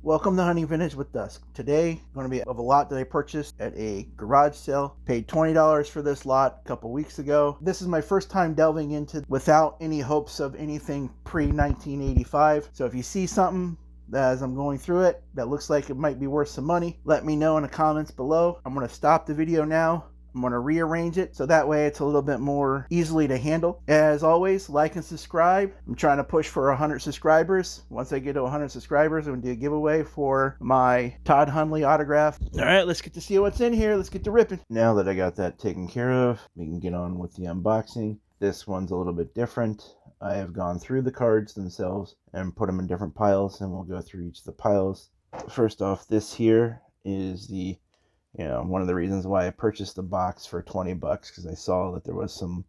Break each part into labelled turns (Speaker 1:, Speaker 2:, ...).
Speaker 1: Welcome to Hunting Vintage with Dusk. Today, going to be of a lot that I purchased at a garage sale. Paid $20 for this lot a couple weeks ago. This is my first time delving into without any hopes of anything pre-1985. So if you see something as I'm going through it that looks like it might be worth some money, let me know in the comments below. I'm going to stop the video now. I'm going to rearrange it so that way it's a little bit more easily to handle. As always, like and subscribe. I'm trying to push for 100 subscribers. Once I get to 100 subscribers, I'm going to do a giveaway for my Todd Hundley autograph. All right, let's get to see what's in here. Let's get to ripping. Now that I got that taken care of, we can get on with the unboxing. This one's a little bit different. I have gone through the cards themselves and put them in different piles, and we'll go through each of the piles. First off, this here is one of the reasons why I purchased the box for $20 because I saw that there was some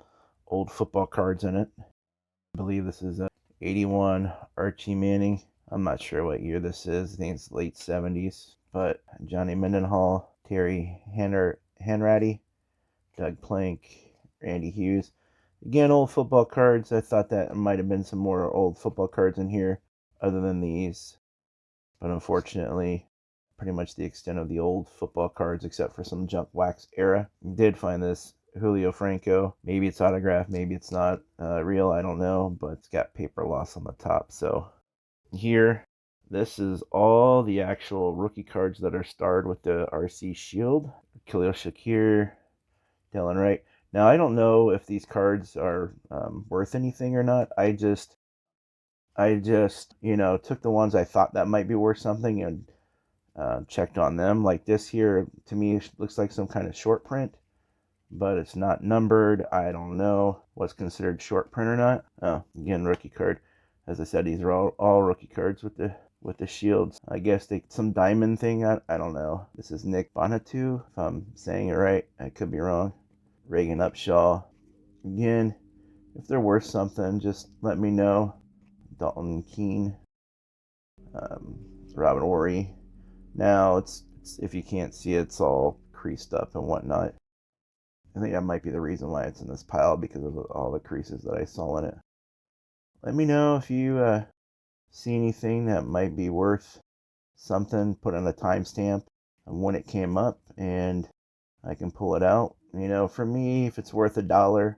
Speaker 1: old football cards in it. I believe this is a 81 Archie Manning. I'm not sure what year this is. I think it's late 70s. But Johnny Mendenhall, Terry Hanratty, Doug Plank, Randy Hughes. Again, old football cards. I thought that might have been some more old football cards in here other than these. But unfortunately, pretty much the extent of the old football cards except for some junk wax era. Did find this Julio Franco. Maybe it's autographed, maybe it's not real, I don't know, but it's got paper loss on the top. So here, this is all the actual rookie cards that are starred with the RC Shield. Khalil Shakir, Dylan Wright. Now I don't know if these cards are worth anything or not. I just took the ones I thought that might be worth something and checked on them. Like this here, to me, looks like some kind of short print, but it's not numbered. I don't know what's considered short print or not. Oh, again, rookie card. As I said, these are all rookie cards with the shields. I guess some diamond thing. I don't know. This is Nick Bonatu, if I'm saying it right. I could be wrong. Reagan Upshaw. Again, if they're worth something, just let me know. Dalton Keene, Robin Ory. Now, it's if you can't see it, it's all creased up and whatnot. I think that might be the reason why it's in this pile, because of all the creases that I saw in it. Let me know if you see anything that might be worth something. Put in a timestamp of when it came up, and I can pull it out. For me, if it's worth $1,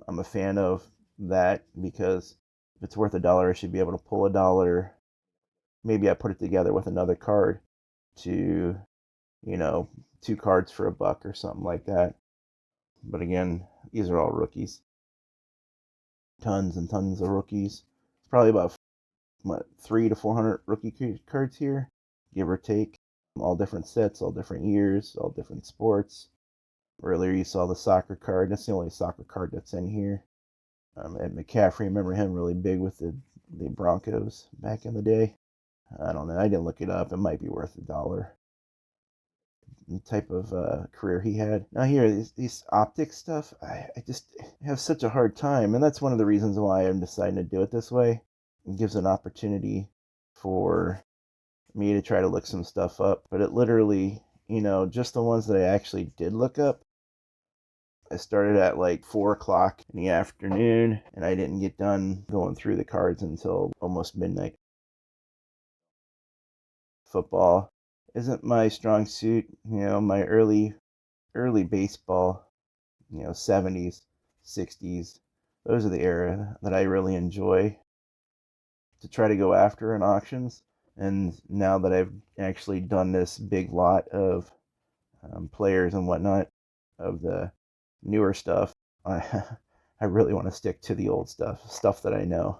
Speaker 1: I'm a fan of that, because if it's worth $1, I should be able to pull $1. Maybe I put it together with another card to, 2 cards for $1 or something like that. But again, these are all rookies. Tons and tons of rookies. It's probably about 300 to 400 rookie cards here, give or take. All different sets, all different years, all different sports. Earlier you saw the soccer card. That's the only soccer card that's in here. Ed McCaffrey, remember him really big with the Broncos back in the day. I don't know. I didn't look it up. It might be worth $1. The type of career he had. Now here, these optic stuff, I just have such a hard time. And that's one of the reasons why I'm deciding to do it this way. It gives an opportunity for me to try to look some stuff up. But it literally, just the ones that I actually did look up, I started at like 4 o'clock in the afternoon, and I didn't get done going through the cards until almost midnight. Football isn't my strong suit. My early baseball, 70s, 60s, those are the era that I really enjoy to try to go after in auctions. And now that I've actually done this big lot of players and whatnot, of the newer stuff, I really want to stick to the old stuff that I know.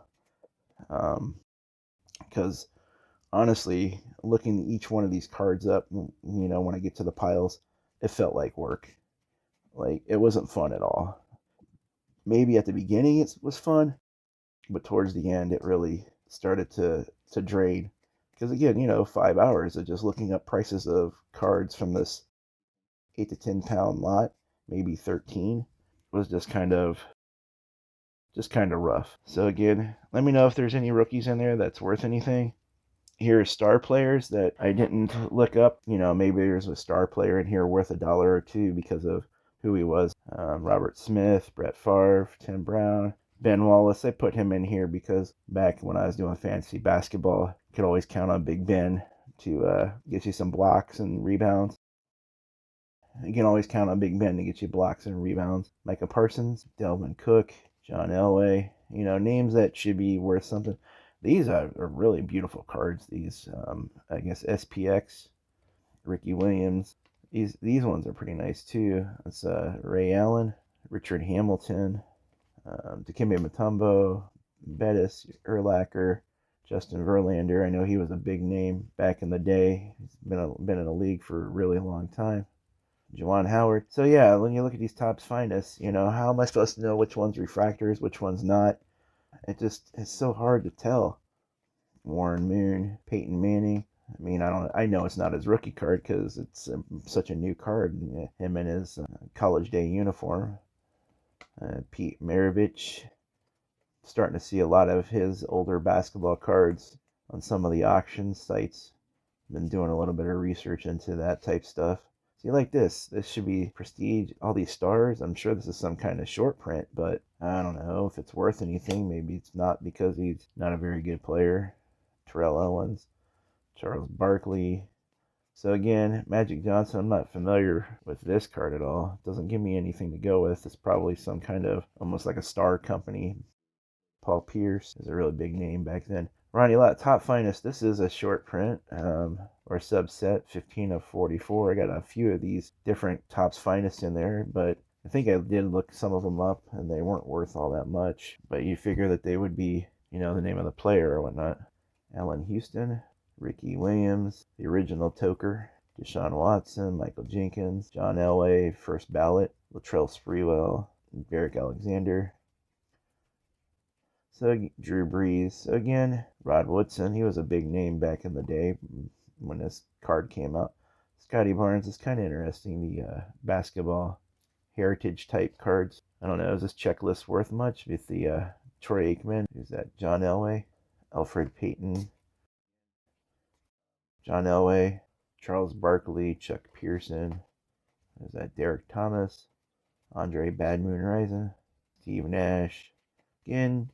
Speaker 1: Because honestly, looking each one of these cards up, when I get to the piles, it felt like work. Like, it wasn't fun at all. Maybe at the beginning it was fun, but towards the end it really started to drain. Because again, 5 hours of just looking up prices of cards from this 8 to 10 pound lot, maybe 13, was just kind of rough. So again, let me know if there's any rookies in there that's worth anything. Here are star players that I didn't look up. Maybe there's a star player in here worth $1 or $2 because of who he was. Robert Smith, Brett Favre, Tim Brown, Ben Wallace. I put him in here because back when I was doing fantasy basketball, I could always count on Big Ben to get you some blocks and rebounds. You can always count on Big Ben to get you blocks and rebounds. Micah Parsons, Delvin Cook, John Elway, names that should be worth something. These are really beautiful cards. These, I guess, SPX, Ricky Williams. These ones are pretty nice too. It's Ray Allen, Richard Hamilton, Dikembe Mutombo, Bettis, Urlacher, Justin Verlander. I know he was a big name back in the day. He's been in the league for a really long time. Juwan Howard. So yeah, when you look at these Topps Finest, how am I supposed to know which one's refractors, which one's not? It's so hard to tell. Warren Moon, Peyton Manning. I mean, I know it's not his rookie card because it's such a new card. Him in his college day uniform. Pete Maravich. Starting to see a lot of his older basketball cards on some of the auction sites. Been doing a little bit of research into that type stuff. See, like this should be prestige. All these stars, I'm sure this is some kind of short print, but I don't know if it's worth anything. Maybe it's not because he's not a very good player. Terrell Owens, Charles Barkley. So again, Magic Johnson, I'm not familiar with this card at all. It doesn't give me anything to go with. It's probably some kind of, almost like a star company. Paul Pierce is a really big name back then. Ronnie Lott, Top Finest. This is a short print or subset, 15 of 44. I got a few of these different Topps Finest in there, but I think I did look some of them up, and they weren't worth all that much. But you figure that they would be, the name of the player or whatnot. Allen Houston, Ricky Williams, the original Toker, Deshaun Watson, Michael Jenkins, John Elway, first ballot, Latrell Sprewell, Derek Alexander. So Drew Brees. So again, Rod Woodson. He was a big name back in the day when this card came out. Scotty Barnes is kind of interesting. The basketball heritage type cards. I don't know. Is this checklist worth much? With the Troy Aikman. Is that John Elway? Alfred Payton. John Elway. Charles Barkley. Chuck Pearson. Is that Derek Thomas? Andre Bad Moon Rising. Steve Nash. Again,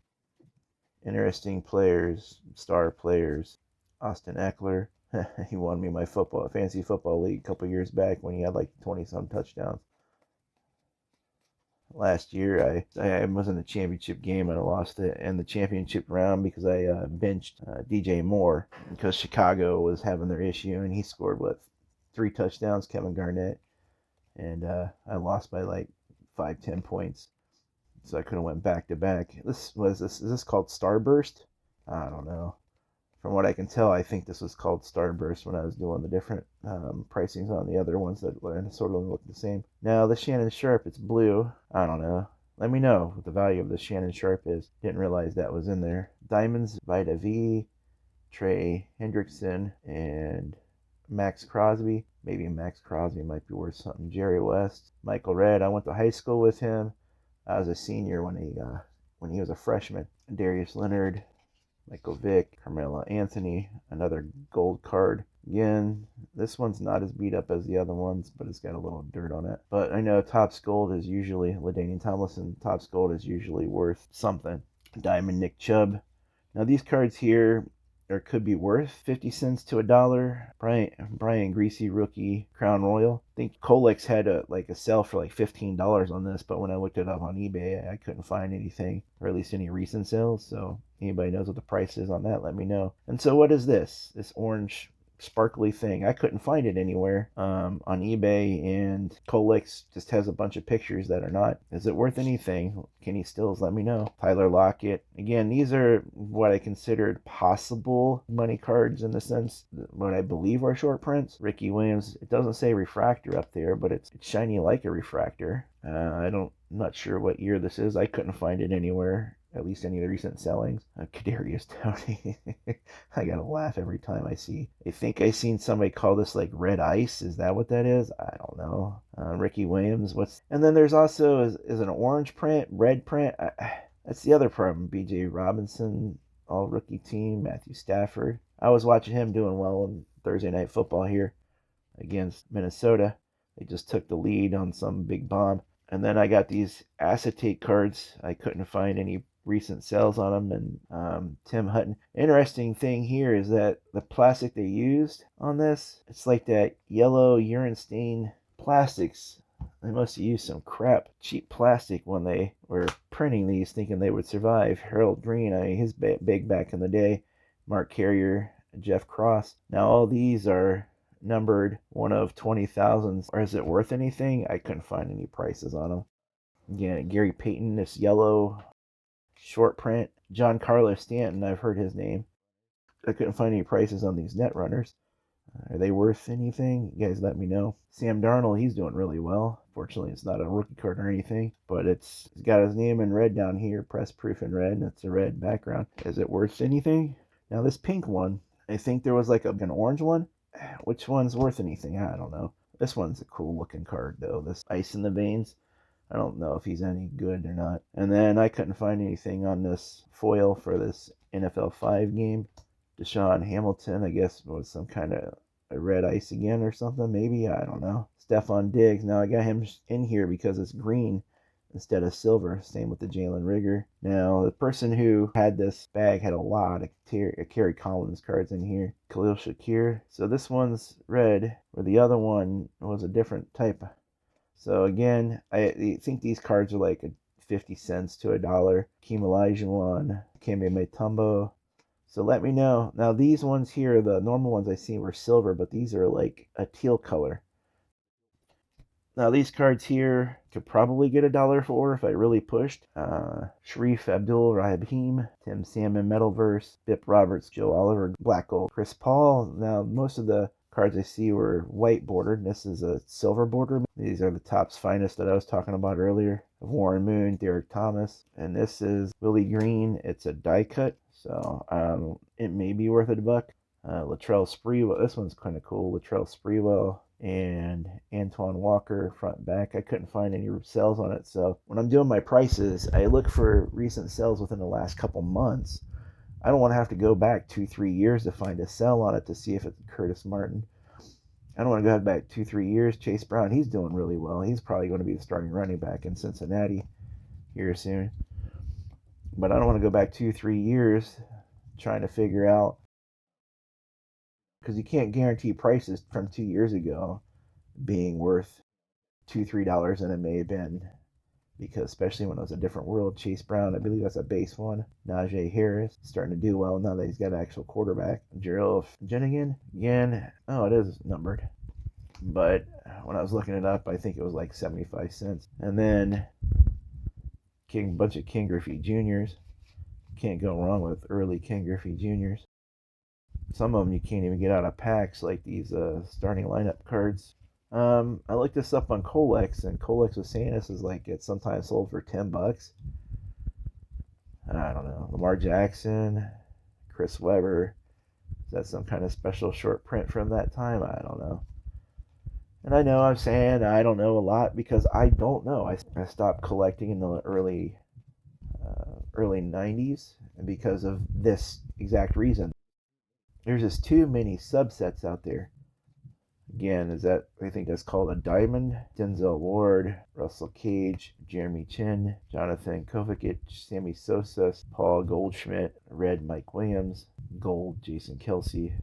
Speaker 1: interesting players, star players. Austin Eckler. He won me my fantasy football league a couple years back when he had like 20-some touchdowns. Last year, I was in the championship game and I lost it in the championship round because I benched DJ Moore because Chicago was having their issue and he scored 3 touchdowns, Kevin Garnett, and I lost by like 5-10 points. So I could have went back to back. Is this called Starburst? I don't know. From what I can tell, I think this was called Starburst when I was doing the different pricings on the other ones that sort of look the same. Now the Shannon Sharp, it's blue. I don't know. Let me know what the value of the Shannon Sharp is. Didn't realize that was in there. Diamonds, Vita V, Trey Hendrickson, and Max Crosby. Maybe Max Crosby might be worth something. Jerry West, Michael Redd. I went to high school with him. I was a senior when he was a freshman. Darius Leonard, Michael Vick, Carmelo Anthony, another gold card. Again, this one's not as beat up as the other ones, but it's got a little dirt on it. But I know Topps Gold is usually, LaDainian Tomlinson, Topps Gold is usually worth something. Diamond Nick Chubb. Now these cards here could be worth 50 cents to $1. Brian Greasy rookie Crown Royal. I think Colex had a sale for like $15 on this, but when I looked it up on eBay, I couldn't find anything, or at least any recent sales. So anybody knows what the price is on that, let me know. And so what is this? This orange sparkly thing. I couldn't find it anywhere on eBay, and Colex just has a bunch of pictures that are not. Is it worth anything? Kenny Stills, let me know. Tyler Lockett. Again, these are what I considered possible money cards in the sense what I believe are short prints. Ricky Williams, it doesn't say refractor up there, but it's shiny like a refractor. I'm not sure what year this is. I couldn't find it anywhere, at least any of the recent sellings. Kadarius Toney. I gotta laugh every time I see. I think I seen somebody call this like red ice. Is that what that is? I don't know. Ricky Williams. And then there's also is an orange print, red print. That's the other problem. Bijan Robinson, all rookie team. Matthew Stafford. I was watching him doing well in Thursday Night Football here against Minnesota. They just took the lead on some big bomb. And then I got these acetate cards. I couldn't find any recent sales on them, and Tim Hutton. Interesting thing here is that the plastic they used on this, it's like that yellow urine stain plastics. They must have used some crap, cheap plastic when they were printing these, thinking they would survive. Harold Green, his big back in the day. Mark Carrier, Jeff Cross. Now all these are numbered one of 20,000s. Or is it worth anything? I couldn't find any prices on them. Again, Gary Payton, this yellow short print. John Carlos Stanton, I've heard his name. I couldn't find any prices on these net runners. Are they worth anything? You guys let me know. Sam Darnold, he's doing really well. Fortunately, it's not a rookie card or anything, but it's got his name in red down here, press proof in red, and it's a red background. Is it worth anything? Now this pink one, I think there was like an orange one. Which one's worth anything? I don't know. This one's a cool looking card though. This ice in the veins. I don't know if he's any good or not. And then I couldn't find anything on this foil for this NFL 5 game. Deshaun Hamilton, I guess, was some kind of a red ice again or something, maybe. I don't know. Stephon Diggs. Now I got him in here because it's green instead of silver. Same with the Jalen Rigger. Now the person who had this bag had a lot of Kerry Collins cards in here. Khalil Shakir. So this one's red, where the other one was a different type. So again, I think these cards are like 50 cents to $1. Keem Olajuwon, Kembe Mutombo. So let me know. Now these ones here, the normal ones I see were silver, but these are like a teal color. Now these cards here could probably get $1 for if I really pushed. Sharif Abdul Rahim, Tim Salmon Metalverse, Bip Roberts, Joe Oliver, Black Gold, Chris Paul. Now most of the cards I see were white bordered. This is a silver border. These are the Topps Finest that I was talking about earlier. Warren Moon, Derek Thomas, and this is Willie Green. It's a die cut, so it may be worth $1. Latrell Sprewell. This one's kind of cool. Latrell Sprewell and Antoine Walker front and back. I couldn't find any sales on it, so when I'm doing my prices, I look for recent sales within the last couple months. I don't want to have to go back 2-3 years to find a sell on it to see if it's Curtis Martin. I don't want to go back 2-3 years. Chase Brown, he's doing really well. He's probably going to be the starting running back in Cincinnati here soon. But I don't want to go back 2-3 years trying to figure out, because you can't guarantee prices from 2 years ago being worth $2-3 than it may have been, because especially when it was a different world. Chase Brown, I believe that's a base one. Najee Harris starting to do well now that he's got an actual quarterback. Gerald Jenigan again. Oh, it is numbered, but when I was looking it up, I think it was like 75 cents. And then bunch of King Griffey Juniors. Can't go wrong with early King Griffey Juniors. Some of them you can't even get out of packs, like these starting lineup cards. I looked this up on Colex, and Colex was saying this is like it's sometimes sold for $10. I don't know. Lamar Jackson, Chris Webber. Is that some kind of special short print from that time? I don't know. And I know I'm saying I don't know a lot because I don't know. I stopped collecting in the early 90s, and because of this exact reason. There's just too many subsets out there. Again, I think that's called a diamond. Denzel Ward, Russell Cage, Jeremy Chin, Jonathan Kovacic, Sammy Sosa, Paul Goldschmidt, red Mike Williams, gold Jason Kelsey,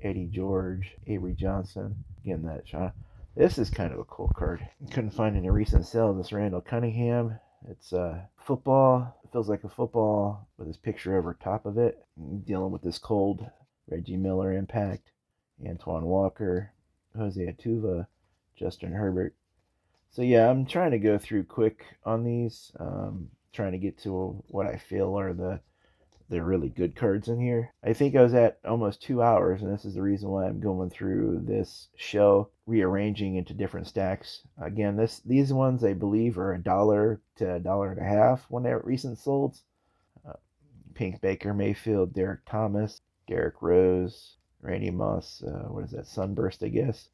Speaker 1: Eddie George, Avery Johnson. Again, that shot. This is kind of a cool card. Couldn't find any recent sales. This Randall Cunningham. It's football. It feels like a football with his picture over top of it. Dealing with this cold. Reggie Miller impact. Antoine Walker. Jose Atuva, Justin Herbert. So yeah, I'm trying to go through quick on these, trying to get to what I feel are the really good cards in here. I think I was at almost 2 hours, and this is the reason why I'm going through this show, rearranging into different stacks. Again, these ones I believe are $1 to $1.50 when they're recent solds. Pink Baker Mayfield, Derek Thomas, Derrick Rose, Randy Moss, what is that, Sunburst, I guess.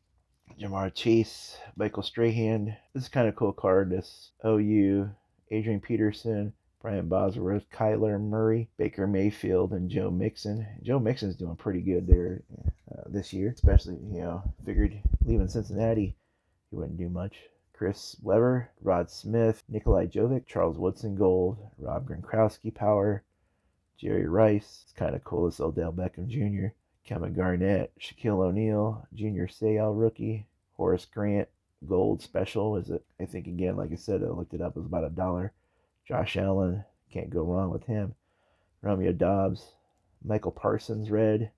Speaker 1: Jamar Chase, Michael Strahan. This is kind of a cool card. This OU, Adrian Peterson, Brian Bosworth, Kyler Murray, Baker Mayfield, and Joe Mixon. Joe Mixon's doing pretty good there this year, especially, figured leaving Cincinnati, he wouldn't do much. Chris Webber, Rod Smith, Nikolai Jovic, Charles Woodson Gold, Rob Gronkowski Power, Jerry Rice. It's kind of cool. It's Odell Beckham Jr., Kevin Garnett, Shaquille O'Neal, Junior Seau Rookie, Horace Grant Gold Special. Is it? I think again, like I said, I looked it up. It was about $1. Josh Allen, can't go wrong with him. Romeo Dobbs, Michael Parsons Red,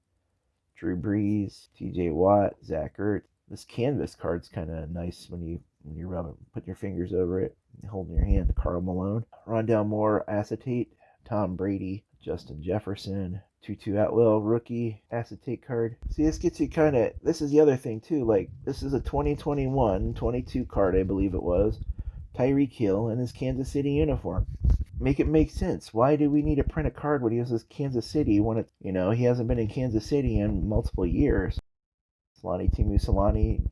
Speaker 1: Drew Brees, T.J. Watt, Zach Ertz. This canvas card's kind of nice when you rub it, put your fingers over it, holding your hand. Karl Malone, Rondale Moore acetate, Tom Brady, Justin Jefferson, Tutu Atwell rookie acetate card. See, this gets you kind of. This is the other thing too. Like, this is a 2021-22 card, I believe it was. Tyreek Hill in his Kansas City uniform. Make it make sense. Why do we need to print a card when he was in Kansas City when it's, he hasn't been in Kansas City in multiple years? Timu Solani,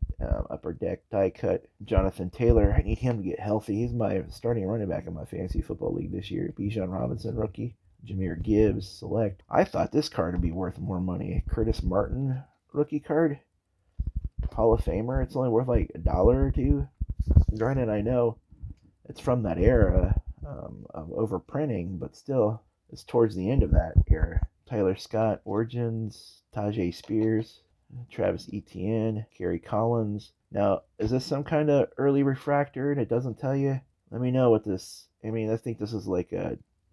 Speaker 1: upper deck die cut. Jonathan Taylor, I need him to get healthy. He's my starting running back in my fantasy football league this year. Bijan Robinson rookie. Jameer Gibbs select. I thought this card would be worth more money. Curtis Martin rookie card. Hall of Famer. It's only worth like $1 or $2. Granted, I know it's from that era of overprinting, but still, it's towards the end of that era. Tyler Scott, Origins, Tajay Spears, Travis Etienne, Kerry Collins. Now, is this some kind of early refractor and it doesn't tell you? Let me know what this. I mean, I think this is like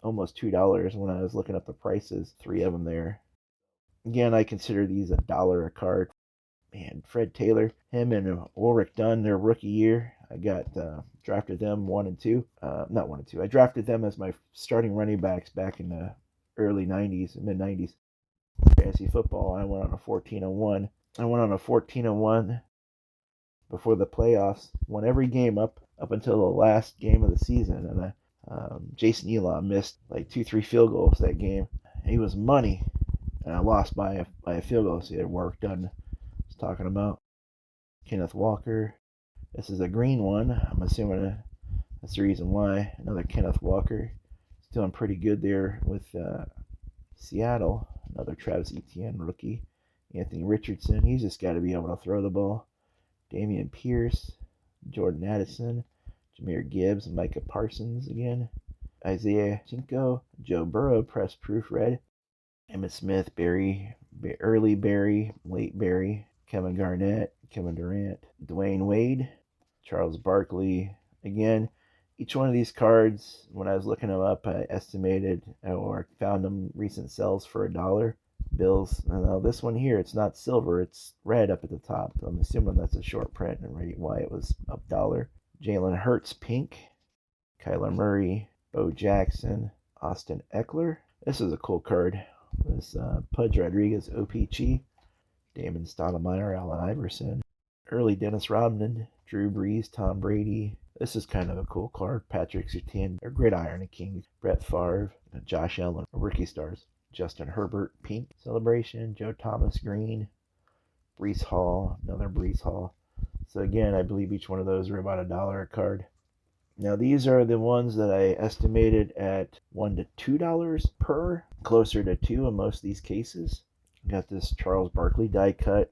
Speaker 1: almost $2 when I was looking up the prices. 3 of them there. Again, I consider these $1 a card. Man, Fred Taylor, him and Ulrich Dunn, their rookie year. I got drafted them 1 and 2. Not 1 and 2. I drafted them as my starting running backs back in the early 90s, mid 90s. Fantasy football. I went on a 14-1. I went on a 14-1 before the playoffs. Won every game up until the last game of the season, and Jason Elam missed like 2-3 field goals that game. He was money, and I lost by a field goal. See, work done. Talking about Kenneth Walker. This is a green one. I'm assuming that's the reason why. Another Kenneth Walker. He's doing pretty good there with Seattle. Another Travis Etienne rookie. Anthony Richardson. He's just got to be able to throw the ball. Damian Pierce. Jordan Addison. Jameer Gibbs. Micah Parsons again. Isaiah Cinco. Joe Burrow. Press proof red. Emmitt Smith. Early Barry. Late Barry. Kevin Garnett, Kevin Durant, Dwayne Wade, Charles Barkley. Again, each one of these cards, when I was looking them up, I estimated or found them recent sales for $1. Bills. Now this one here, it's not silver, it's red up at the top. So I'm assuming that's a short print and why it was $1. Jalen Hurts pink, Kyler Murray, Bo Jackson, Austin Eckler. This is a cool card. This Pudge Rodriguez OPG. Damon Stoudemire, Allen Iverson, early Dennis Rodman, Drew Brees, Tom Brady. This is kind of a cool card. Patrick Surtain, or Gridiron Kings, Brett Favre, Josh Allen, rookie stars. Justin Herbert, pink celebration, Joe Thomas, green, Breece Hall, another Breece Hall. So again, I believe each one of those are about $1 a card. Now these are the ones that I estimated at $1 to $2 per, closer to 2 in most of these cases. Got this Charles Barkley die cut,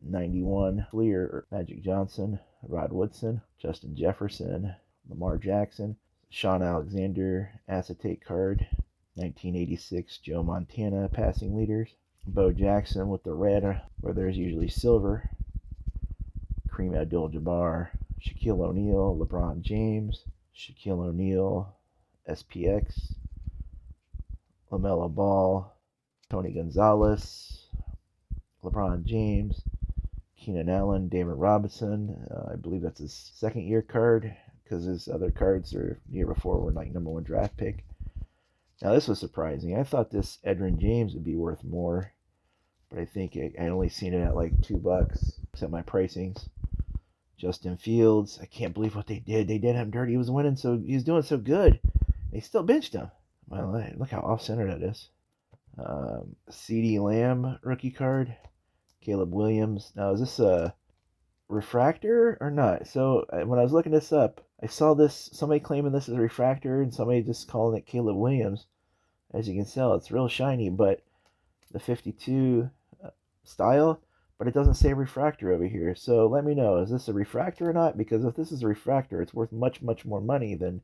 Speaker 1: 91, Fleer, Magic Johnson, Rod Woodson, Justin Jefferson, Lamar Jackson, Sean Alexander acetate card, 1986 Joe Montana passing leaders, Bo Jackson with the red where there's usually silver, Kareem Abdul-Jabbar, Shaquille O'Neal, LeBron James, Shaquille O'Neal, SPX, LaMelo Ball, Tony Gonzalez, LeBron James, Keenan Allen, David Robinson. I believe that's his second year card because his other cards the year before were like number 1 draft pick. Now this was surprising. I thought this Edgerrin James would be worth more, but I think I only seen it at like $2 at my pricings. Justin Fields. I can't believe what they did. They did him dirty. He was winning, so he was doing so good. They still benched him. Well, look how off-center that is. CeeDee Lamb rookie card, Caleb Williams. Now, is this a refractor or not? So when I was looking this up, I saw this, somebody claiming this is a refractor and somebody just calling it Caleb Williams. As you can tell, it's real shiny, but the 52 style, but it doesn't say refractor over here. So let me know, is this a refractor or not? Because if this is a refractor, it's worth much, much more money than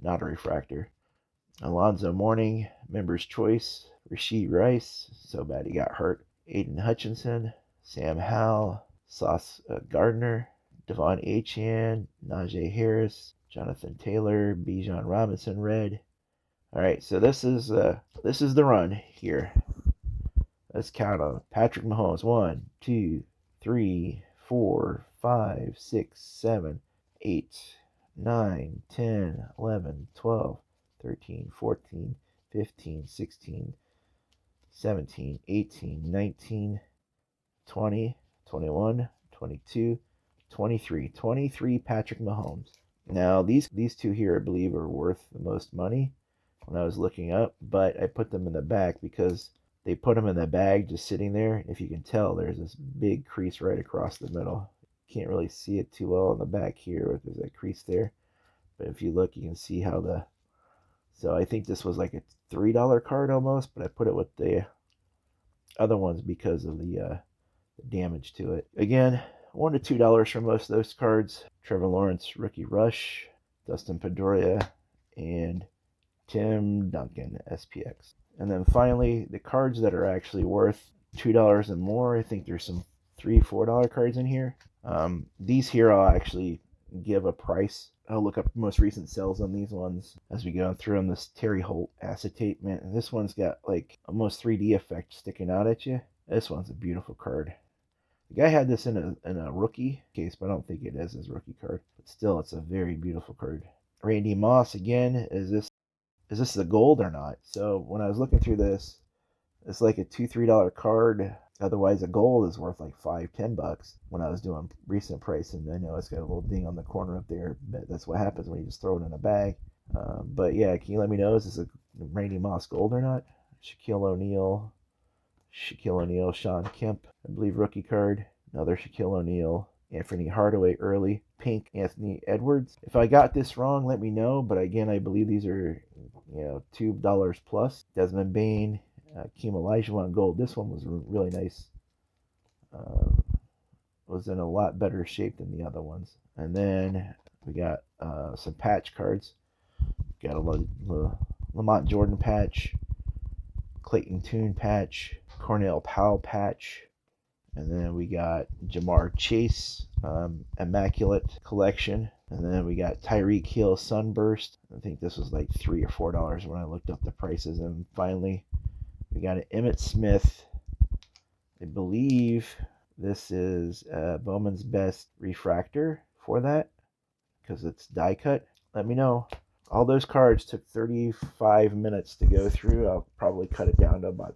Speaker 1: not a refractor. Alonzo Mourning, Member's Choice, Rashid Rice, so bad he got hurt. Aiden Hutchinson, Sam Howell, Sauce Gardner, Devon Achane, Najee Harris, Jonathan Taylor, Bijan Robinson, red. All right, so this is the run here. Let's count them. Patrick Mahomes, 1, 2, 3, 4, 5, 6, 7, 8, 9, 10, 11, 12, 13, 14, 15, 16, 17, 18, 19, 20, 21, 22, 23. 23 Patrick Mahomes. Now, these two here, I believe, are worth the most money when I was looking up, but I put them in the back because they put them in the bag just sitting there. If you can tell, there's this big crease right across the middle. Can't really see it too well in the back here, but there's that crease there. But if you look, you can see how so I think this was like a $3 card almost, but I put it with the other ones because of the damage to it. Again, $1 to $2 for most of those cards. Trevor Lawrence, Rookie Rush, Dustin Pedroia, and Tim Duncan, SPX. And then finally, the cards that are actually worth $2 and more. I think there's some $3, $4 cards in here. These here I'll actually give a price. I'll look up most recent sales on these ones as we go through them. This Terry Holt acetate, man. This one's got like almost 3D effect sticking out at you. This one's a beautiful card. The guy had this in a rookie case, but I don't think it is his rookie card. But still, it's a very beautiful card. Randy Moss again. Is this the gold or not? So when I was looking through this, it's like a $2, $3 card. Otherwise, a gold is worth like $5, $10 when I was doing recent pricing. I know it's got a little ding on the corner up there, but that's what happens when you just throw it in a bag. But yeah, can you let me know, is this a Randy Moss gold or not? Shaquille O'Neal, Sean Kemp, I believe rookie card. Another Shaquille O'Neal, Anthony Hardaway early, pink Anthony Edwards. If I got this wrong, let me know. But again, I believe these are $2 plus. Desmond Bain, Keem Olajuwon gold. This one was really nice. Was in a lot better shape than the other ones. And then we got some patch cards. Got a Lamont Jordan patch, Clayton Tune patch, Cornell Powell patch, and then we got Jamar Chase Immaculate Collection, and then we got Tyreek Hill Sunburst. I think this was like $3 or $4 when I looked up the prices. And finally, we got an Emmitt Smith. I believe this is Bowman's Best Refractor for that because it's die cut. Let me know. All those cards took 35 minutes to go through. I'll probably cut it down to about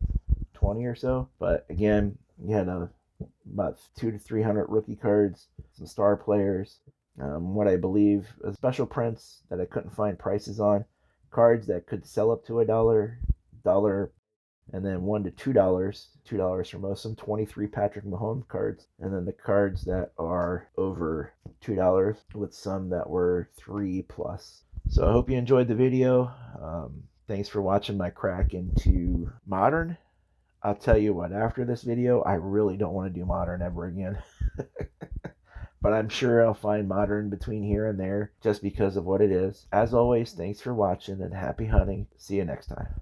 Speaker 1: 20 or so. But again, you had about 200 to 300 rookie cards, some star players, what I believe special prints that I couldn't find prices on, cards that could sell up to $1, and then $1 to $2 for most of them, 23 Patrick Mahomes cards, and then the cards that are over $2 with some that were $3 plus. So I hope you enjoyed the video. Thanks for watching my crack into Modern. I'll tell you what, after this video, I really don't want to do Modern ever again. But I'm sure I'll find Modern between here and there just because of what it is. As always, thanks for watching and happy hunting. See you next time.